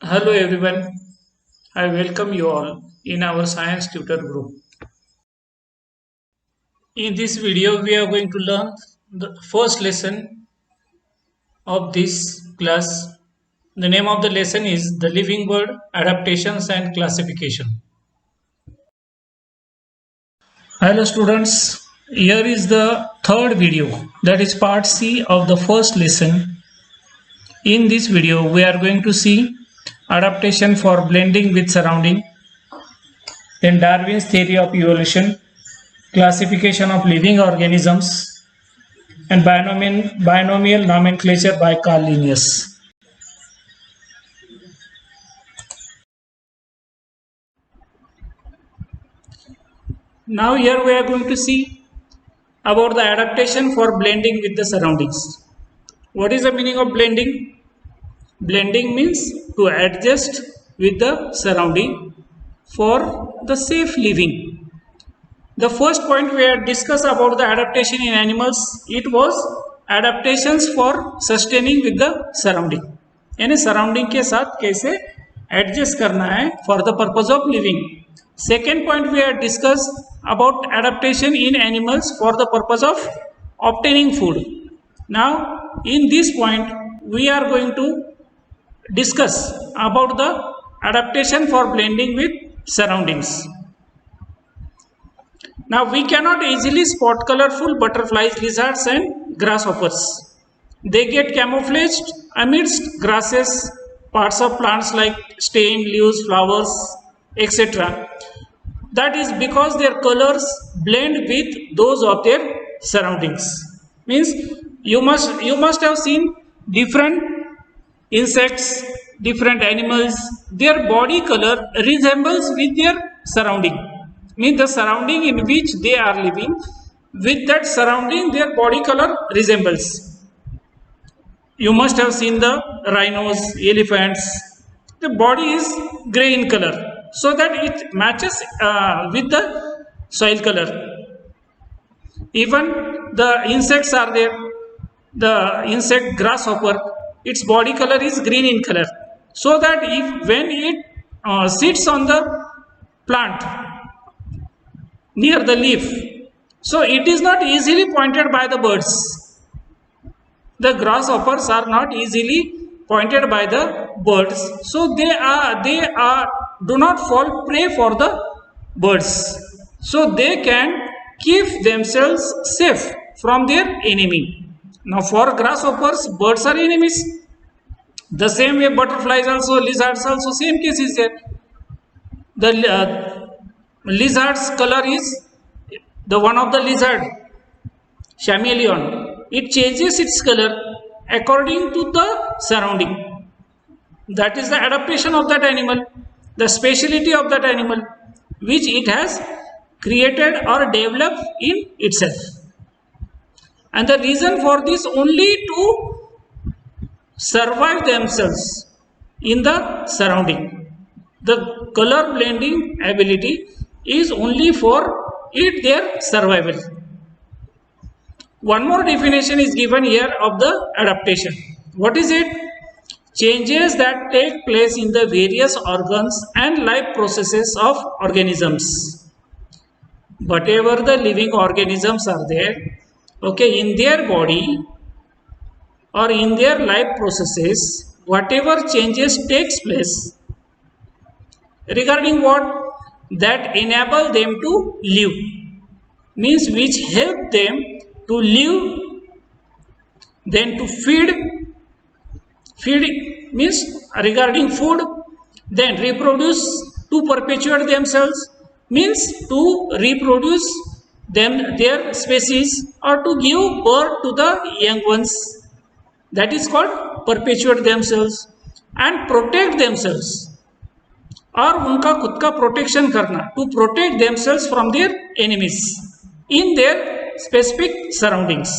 Hello everyone, I welcome you all in our science tutor group. In this video, we are going to learn the first lesson of this class. The name of the lesson is The Living World Adaptations and Classification. Hello students, here is the third video, that is part C of the first lesson. In this video, we are going to see adaptation for blending with surrounding, then Darwin's theory of evolution, classification of living organisms, and binomial nomenclature by Carl Linnaeus. Now here we are going to see about the adaptation for blending with the surroundings. What is the meaning of blending? Blending means to adjust with the surrounding for the safe living. The first point we had discussed about the adaptation in animals, it was adaptations for sustaining with the surrounding. यानी surrounding के साथ कैसे adjust करना है for the purpose of living. Second point we had discussed about adaptation in animals for the purpose of obtaining food. Now in this point we are going to discuss about the adaptation for blending with surroundings. Now we cannot easily spot colorful butterflies, lizards and grasshoppers. They get camouflaged amidst grasses, parts of plants like stem, leaves, flowers, etc. That is because their colors blend with those of their surroundings. Means you must have seen different insects, different animals, their body color resembles with their surrounding. Means the surrounding in which they are living, with that surrounding their body color resembles. You must have seen the rhinos, elephants. The body is grey in color, so that it matches with the soil color. Even the insects are there. The insect grasshopper, its body color is green in color, so that when it sits on the plant near the leaf, so it is not easily pointed by the birds. The grasshoppers are not easily pointed by the birds, so they do not fall prey for the birds, so they can keep themselves safe from their enemy. Now for grasshoppers, birds are enemies. The same way butterflies also, lizards also, same case is there. The lizard's color is the one of the lizard, chameleon. It changes its color according to the surrounding. That is the adaptation of that animal, the speciality of that animal, which it has created or developed in itself. And the reason for this only to survive themselves in the surrounding. The color blending ability is only for their survival. One more definition is given here of the adaptation. What is it? Changes that take place in the various organs and life processes of organisms. Whatever the living organisms are there, okay, in their body or in their life processes, whatever changes takes place regarding what? That enable them to live, means which help them to live, then to feed means regarding food, then reproduce, to perpetuate themselves, means to reproduce their species, or to give birth to the young ones. That is called perpetuate themselves. And protect themselves, और उनका खुद का protection करना, to protect themselves from their enemies in their specific surroundings,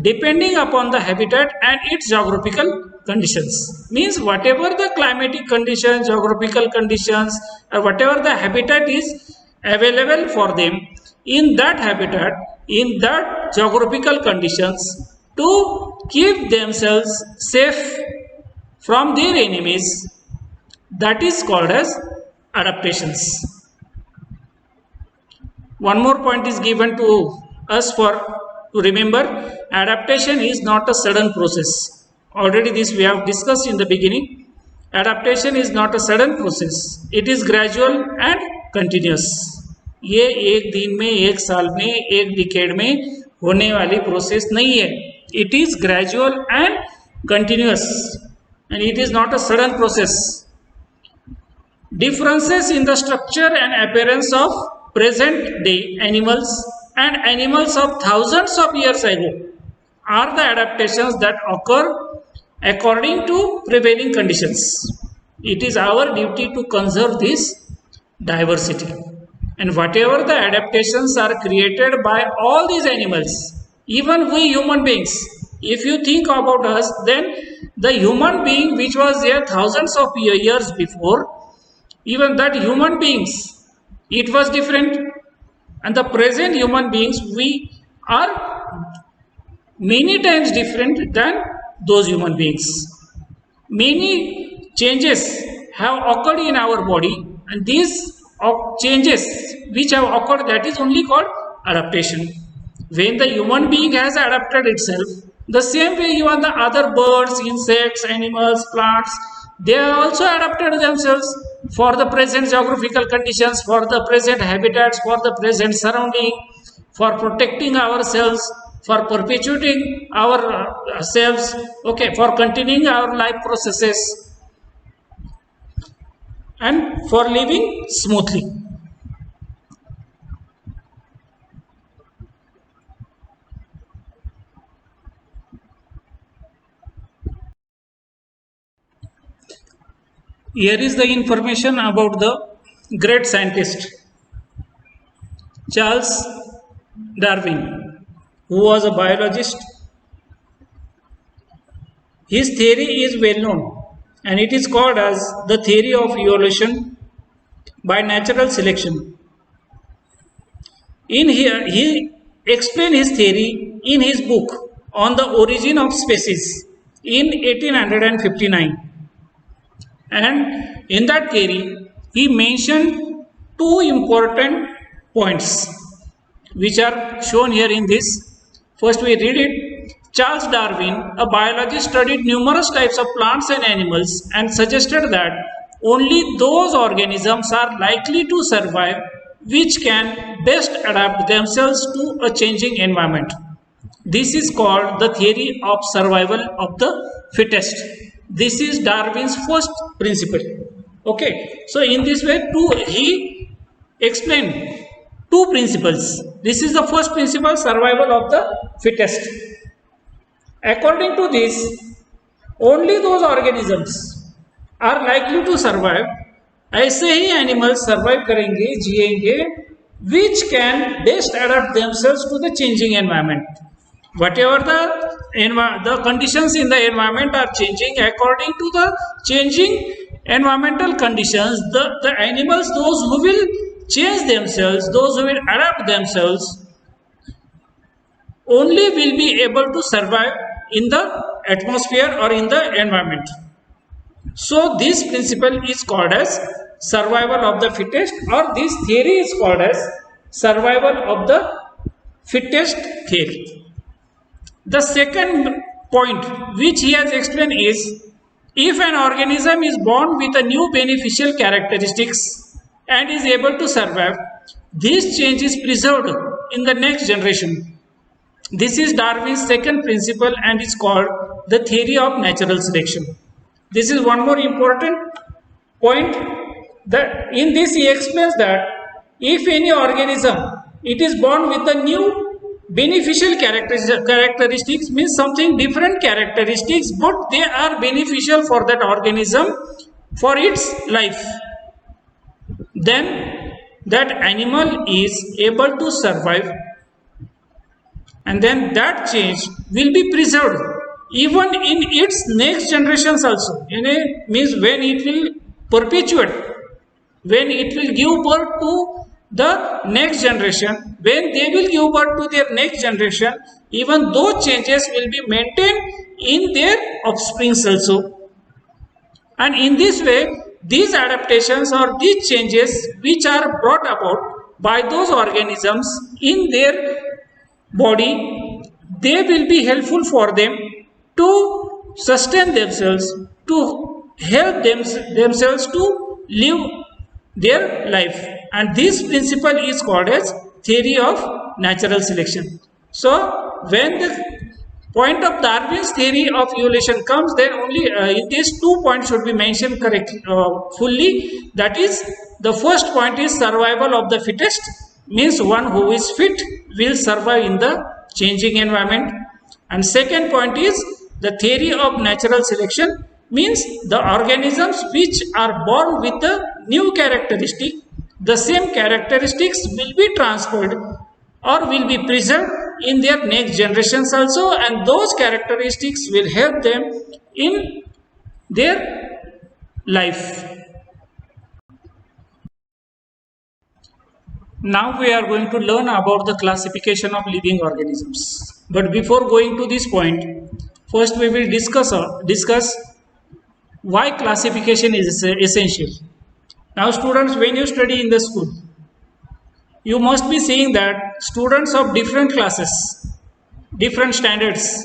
depending upon the habitat and its geographical conditions. Means whatever the climatic conditions, geographical conditions, or whatever the habitat is available for them, in that habitat, in that geographical conditions, to keep themselves safe from their enemies. That is called as adaptations. One more point is given to us to remember. Adaptation is not a sudden process. Already this we have discussed in the beginning. Adaptation is not a sudden process. It is gradual and continuous. ये एक दिन में, एक साल में, एक decade में होने वाली प्रोसेस नहीं है. It is gradual and continuous, and it is not a sudden process. Differences in the structure and appearance of present day animals and animals of thousands of years ago are the adaptations that occur according to prevailing conditions. It is our duty to conserve this diversity, and whatever the adaptations are created by all these animals, even we human beings, if you think about us, then the human being which was there thousands of years before, even that human beings, it was different, and the present human beings, we are many times different than those human beings. Many changes have occurred in our body, and these changes which have occurred, that is only called adaptation. When the human being has adapted itself, the same way even the other birds, insects, animals, plants, they have also adapted themselves for the present geographical conditions, for the present habitats, for the present surrounding, for protecting ourselves, for perpetuating ourselves, okay, for continuing our life processes, and for living smoothly. Here is the information about the great scientist Charles Darwin, who was a biologist. His theory is well known, and it is called as the theory of evolution by natural selection. In here, he explained his theory in his book on the origin of species in 1859. And in that theory, he mentioned two important points which are shown here in this. First, we read it. Charles Darwin, a biologist, studied numerous types of plants and animals and suggested that only those organisms are likely to survive which can best adapt themselves to a changing environment. This is called the theory of survival of the fittest. This is Darwin's first principle. Okay, so in this way, he explained two principles. This is the first principle, survival of the fittest. According to this, only those organisms are likely to survive. ऐसे ही animals survive करेंगे, जिएंगे, which can best adapt themselves to the changing environment. Whatever the conditions in the environment are changing, according to the changing environmental conditions, the animals, those who will change themselves, those who will adapt themselves, only will be able to survive in the atmosphere or in the environment. So this principle is called as survival of the fittest, or this theory is called as survival of the fittest theory. The second point which he has explained is, if an organism is born with a new beneficial characteristics and is able to survive, this change is preserved in the next generation. This is Darwin's second principle and is called the theory of natural selection. This is one more important point. That in this he explains that if any organism, it is born with a new beneficial characteristics, means something different characteristics, but they are beneficial for that organism for its life, then that animal is able to survive, and then that change will be preserved even in its next generations also. Means when it will perpetuate, when it will give birth to the next generation, when they will give birth to their next generation, even those changes will be maintained in their offsprings also. And in this way, these adaptations or these changes which are brought about by those organisms in their body, they will be helpful for them to sustain themselves, to help themselves to live their life. And this principle is called as theory of natural selection. So when the point of Darwin's theory of evolution comes, then only in these 2 points should be mentioned correctly, fully. That is, the first point is survival of the fittest, means one who is fit will survive in the changing environment. And second point is the theory of natural selection, means the organisms which are born with the new characteristic, the same characteristics will be transferred or will be preserved in their next generations also, and those characteristics will help them in their life. Now we are going to learn about the classification of living organisms. But before going to this point, first we will discuss why classification is essential. Now students, when you study in the school, you must be seeing that students of different classes, different standards,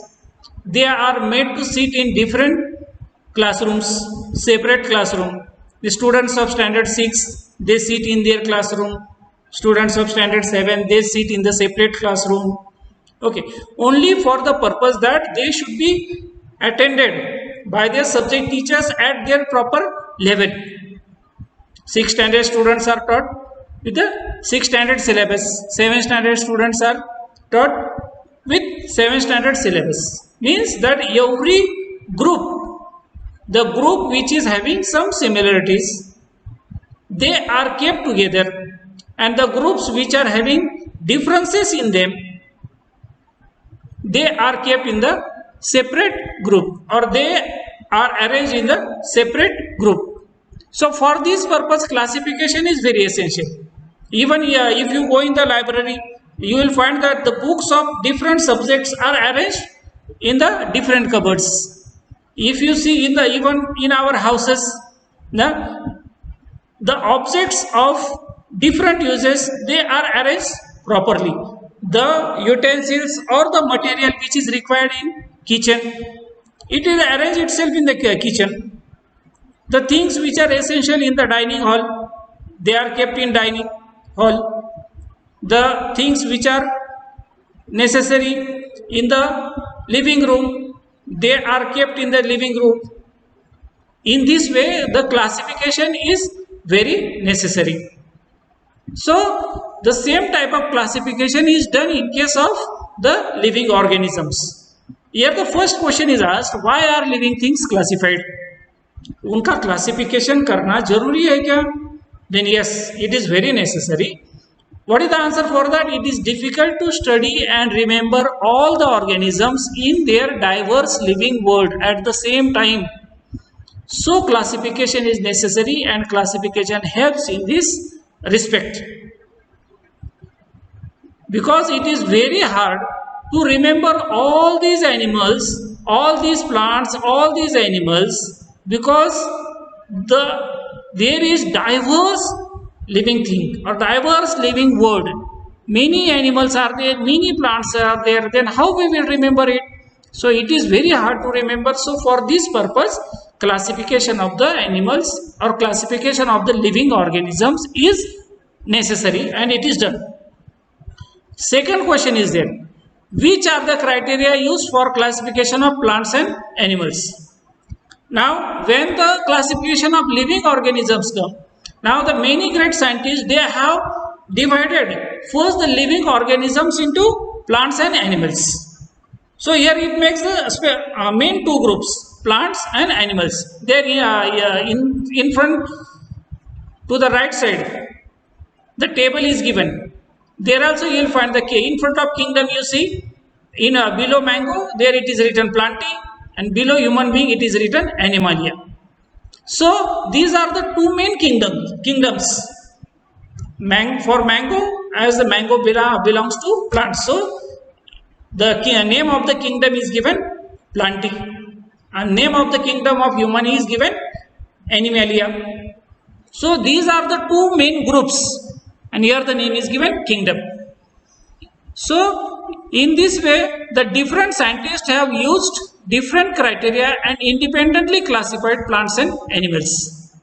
they are made to sit in different classrooms, separate classroom. The students of standard 6, they sit in their classroom. Students of standard 7, they sit in the separate classroom. Okay, only for the purpose that they should be attended by their subject teachers at their proper level. 6 standard students are taught with the 6 standard syllabus. 7 standard students are taught with 7 standard syllabus. Means that every group, the group which is having some similarities, they are kept together, and the groups which are having differences in them, they are kept in the separate group, or they are arranged in the separate group. So for this purpose, classification is very essential. Even if you go in the library, you will find that the books of different subjects are arranged in the different cupboards. If you see even in our houses, the objects of different uses, they are arranged properly. The utensils or the material which is required in kitchen, it is arranged itself in the kitchen. The things which are essential in the dining hall, they are kept in dining hall. The things which are necessary in the living room, they are kept in the living room. In this way, the classification is very necessary. So the same type of classification is done in case of the living organisms. Here the first question is asked, why are living things classified? उनका classification करना जरूरी है क्या? Then yes, it is very necessary. What is the answer for that? It is difficult to study and remember all the organisms in their diverse living world at the same time. So classification is necessary, and classification helps in this respect. Because it is very hard to remember all these animals, all these plants, all these animals, because there is diverse living thing or diverse living world. Many animals are there, many plants are there, then how we will remember it? So it is very hard to remember. So for this purpose, classification of the animals or classification of the living organisms is necessary, and it is done. Second question is there, which are the criteria used for classification of plants and animals? Now when the classification of living organisms come, now the many great scientists, they have divided first the living organisms into plants and animals. So here it makes the main two groups, plants and animals. There in front to the right side, the table is given. There also you will find the in front of kingdom, you see in below mango, there it is written plantae, and below human being it is written animalia. So these are the two main kingdoms. For mango, as the mango belongs to plants, so the name of the kingdom is given plantae, and name of the kingdom of human is given Animalia. So these are the two main groups, and here the name is given kingdom. So in this way, the different scientists have used different criteria and independently classified plants and animals.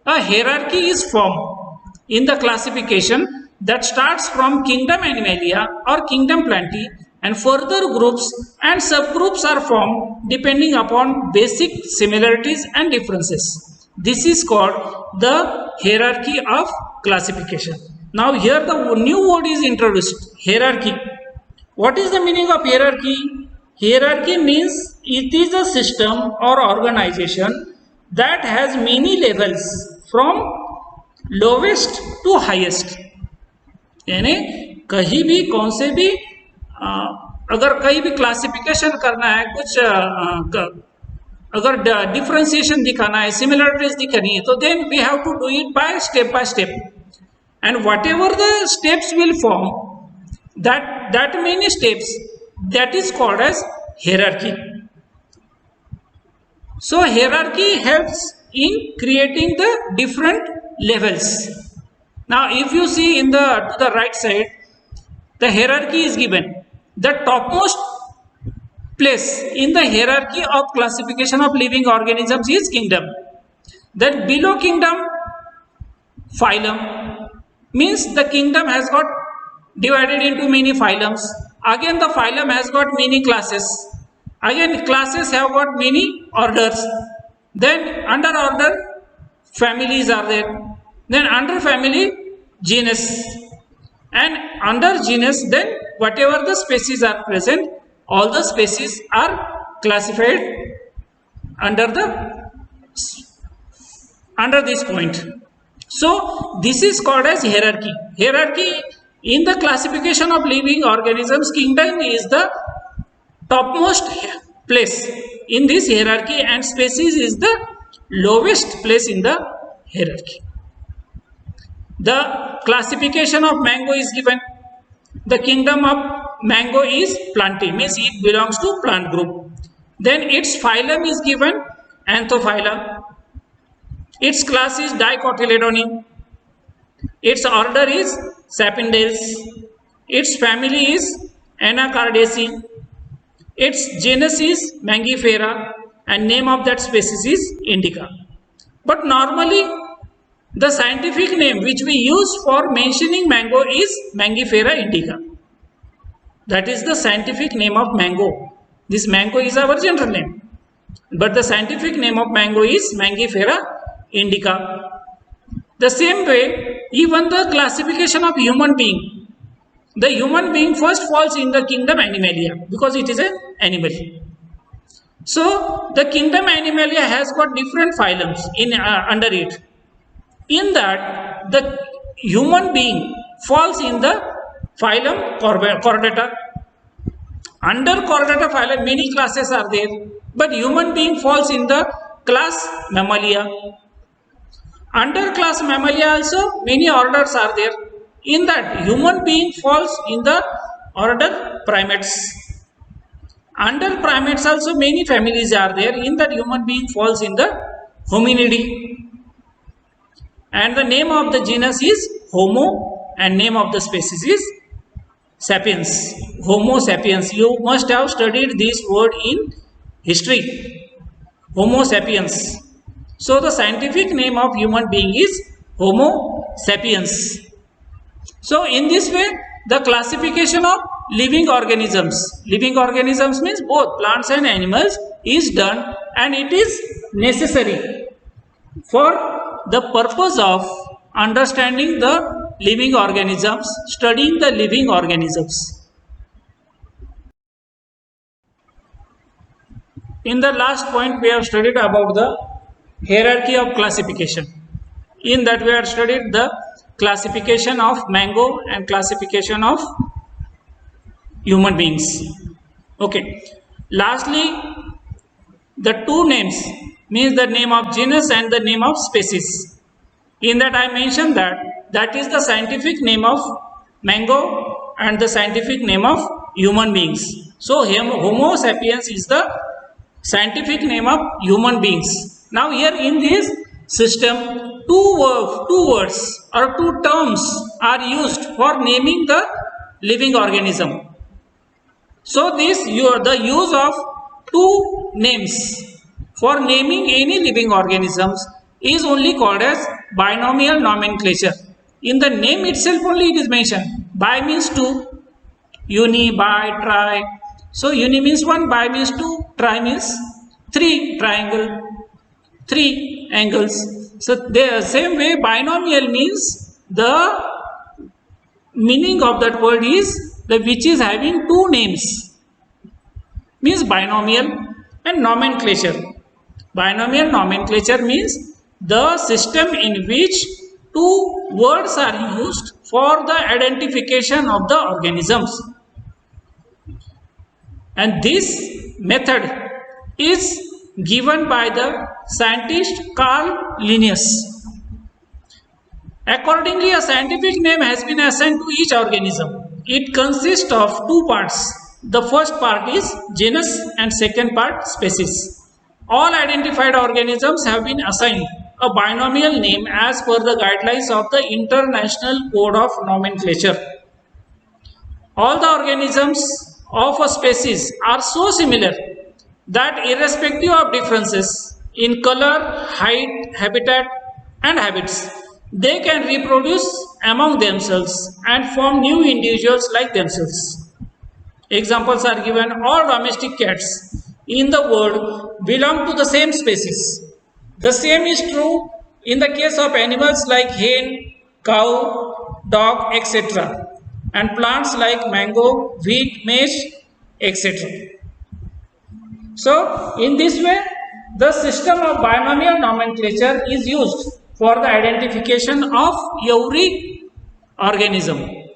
A hierarchy is formed in the classification that starts from kingdom Animalia or kingdom Plantae, and further groups and subgroups are formed depending upon basic similarities and differences. This is called the hierarchy of classification. Now here the new word is introduced, hierarchy. What is the meaning of hierarchy? Hierarchy means it is a system or organization that has many levels from lowest to highest. यानी कहीं भी कौन से भी अगर कहीं भी classification करना है, कुछ अगर डिफरेंशिएशन दिखाना है, सिमिलरिटीज दिखानी है, तो then we have to do it by step, and whatever the steps will form that many steps, that is called as hierarchy. So hierarchy helps in creating the different levels. Now if you see in to the right side, the hierarchy is given. The topmost place in the hierarchy of classification of living organisms is kingdom. Then below kingdom, phylum, means the kingdom has got divided into many phylums. Again the phylum has got many classes. Again classes have got many orders. Then under order families are there. Then under family genus. And under genus then whatever the species are present, all the species are classified under this point. So this is called as hierarchy. Hierarchy in the classification of living organisms, kingdom is the topmost place in this hierarchy and species is the lowest place in the hierarchy. The classification of mango is given. The kingdom of mango is Plantae, means it belongs to plant group. Then its phylum is given, Anthophylla. Its class is Dicotyledone. Its order is Sapindales. Its family is Anacardiaceae. Its genus is Mangifera and name of that species is Indica. But normally the scientific name which we use for mentioning mango is Mangifera indica. That is the scientific name of mango. This mango is our general name, but the scientific name of mango is Mangifera indica. The same way, even the classification of human being, the human being first falls in the kingdom Animalia because it is an animal. So the kingdom Animalia has got different phylums in under it. In that, the human being falls in the phylum Chordata. Under Chordata phylum, many classes are there, but human being falls in the class Mammalia. Under class Mammalia also, many orders are there. In that, human being falls in the order Primates. Under Primates also, many families are there. In that, human being falls in the Hominidae. And the name of the genus is Homo and name of the species is Sapiens. Homo sapiens. You must have studied this word in history. Homo sapiens. So the scientific name of human being is Homo sapiens. So in this way, the classification of living organisms means both plants and animals is done, and it is necessary for the purpose of understanding the living organisms, studying the living organisms. In the last point, we have studied about the hierarchy of classification. In that, we have studied the classification of mango and classification of human beings. Okay. Lastly, the two names means the name of genus and the name of species. In that I mentioned that is the scientific name of mango and the scientific name of human beings. So Homo sapiens is the scientific name of human beings. Now here in this system, two words or two terms are used for naming the living organism. So the use of two names for naming any living organisms is only called as binomial nomenclature. In the name itself only it is mentioned. Bi means two, uni, bi, tri. So uni means one, bi means two, tri means three, triangle, three angles. So the same way binomial means the meaning of that word is the which is having two names, means binomial. And nomenclature, binomial nomenclature means the system in which two words are used for the identification of the organisms. And this method is given by the scientist Carl Linnaeus. Accordingly, a scientific name has been assigned to each organism. It consists of two parts. The first part is genus and second part species. All identified organisms have been assigned a binomial name as per the guidelines of the International Code of Nomenclature. All the organisms of a species are so similar that irrespective of differences in color, height, habitat and habits, they can reproduce among themselves and form new individuals like themselves. Examples are given. All domestic cats in the world belong to the same species. The same is true in the case of animals like hen, cow, dog, etc. and plants like mango, wheat, maize, etc. So, in this way, the system of binomial nomenclature is used for the identification of every organism.